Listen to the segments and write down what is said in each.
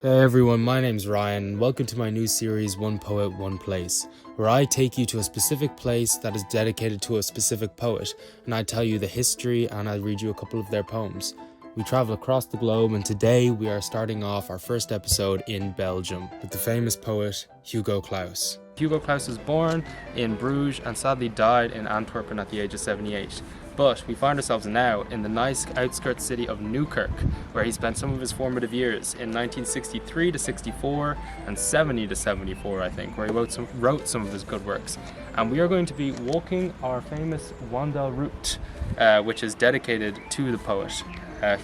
Hey everyone, my name's Ryan, and welcome to my new series One Poet, One Place, where I take you to a specific place that is dedicated to a specific poet, and I tell you the history and I read you a couple of their poems. We travel across the globe, and today we are starting off our first episode in Belgium with the famous poet Hugo Claus. Hugo Claus was born in Bruges and sadly died in Antwerp at the age of 78. But we find ourselves now in the nice outskirts city of Newkirk, where he spent some of his formative years in 1963 to 64 and 70 to 74, I think, where he wrote some of his good works. And we are going to be walking our famous Wandel route, which is dedicated to the poet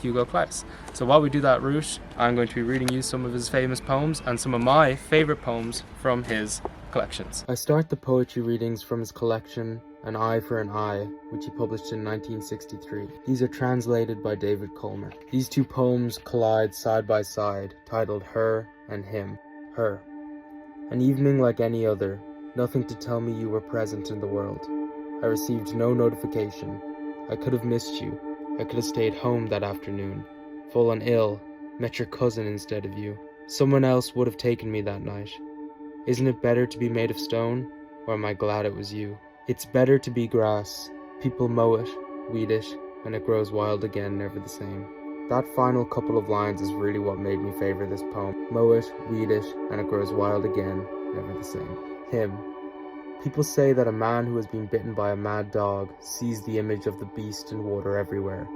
Hugo Claus. So while we do that route, I'm going to be reading you some of his famous poems and some of my favorite poems from his collections. I start the poetry readings from his collection An Eye for an Eye, which he published in 1963. These are translated by David Culmer. These two poems collide side by side, titled Her and Him. Her. An evening like any other, nothing to tell me you were present in the world. I received no notification. I could have missed you. I could have stayed home that afternoon, fallen ill, met your cousin instead of you. Someone else would have taken me that night. Isn't it better to be made of stone, or am I glad it was you? It's better to be grass. People mow it, weed it, and it grows wild again, never the same. That final couple of lines is really what made me favor this poem. Mow it, weed it, and it grows wild again, never the same. Him. People say that a man who has been bitten by a mad dog sees the image of the beast in water everywhere.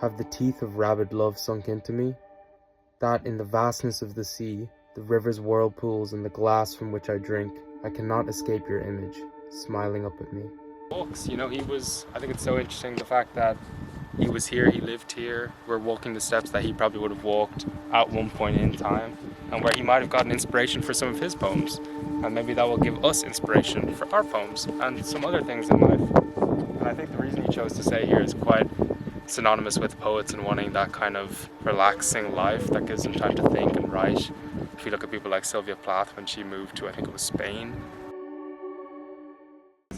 Have the teeth of rabid love sunk into me? That in the vastness of the sea, the river's whirlpools and the glass from which I drink, I cannot escape your image, smiling up at me. Walks, I think it's so interesting the fact that he was here, he lived here, we're walking the steps that he probably would have walked at one point in time, and where he might have gotten inspiration for some of his poems, and maybe that will give us inspiration for our poems and some other things in life. And I think the reason he chose to say here is quite synonymous with poets and wanting that kind of relaxing life that gives them time to think and write. If you look at people like Sylvia Plath when she moved to, I think it was Spain.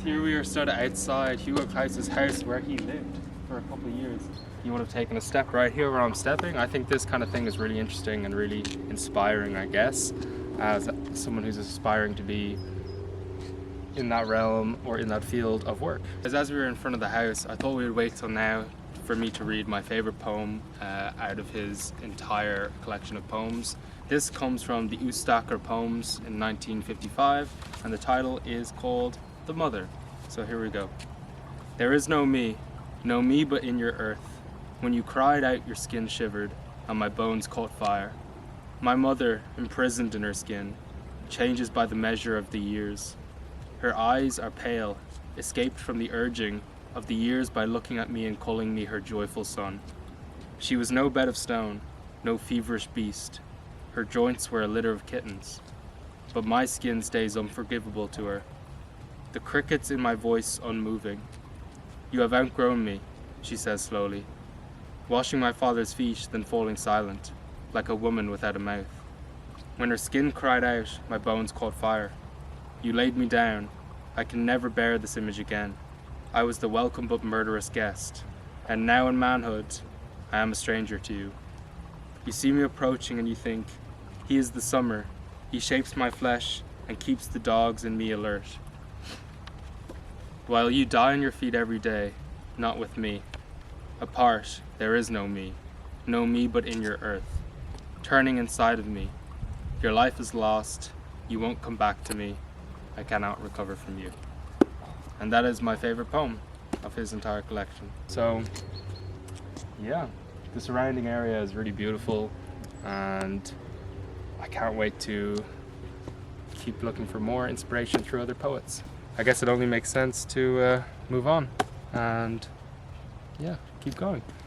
Here we are stood outside Hugo Claus's house where he lived for a couple of years. You would have taken a step right here where I'm stepping. I think this kind of thing is really interesting and really inspiring, I guess, as someone who's aspiring to be in that realm or in that field of work. As we were in front of the house, I thought we would wait till now for me to read my favorite poem out of his entire collection of poems. This comes from the Oustaker Poems in 1955, and the title is called The Mother. So here we go. There is no me but in your earth. When you cried out, your skin shivered, and my bones caught fire. My mother, imprisoned in her skin, changes by the measure of the years. Her eyes are pale, escaped from the urging of the years by looking at me and calling me her joyful son. She was no bed of stone, no feverish beast. Her joints were a litter of kittens, but my skin stays unforgivable to her. The crickets in my voice unmoving. You have outgrown me, she says slowly, washing my father's feet, then falling silent, like a woman without a mouth. When her skin cried out, my bones caught fire. You laid me down. I can never bear this image again. I was the welcome but murderous guest, and now in manhood, I am a stranger to you. You see me approaching and you think, he is the summer. He shapes my flesh and keeps the dogs in me alert. While you die on your feet every day, not with me. Apart, there is no me but in your earth, turning inside of me. Your life is lost, you won't come back to me, I cannot recover from you. And that is my favorite poem of his entire collection. So, yeah, the surrounding area is really beautiful, and I can't wait to keep looking for more inspiration through other poets. I guess it only makes sense to move on and, yeah, keep going.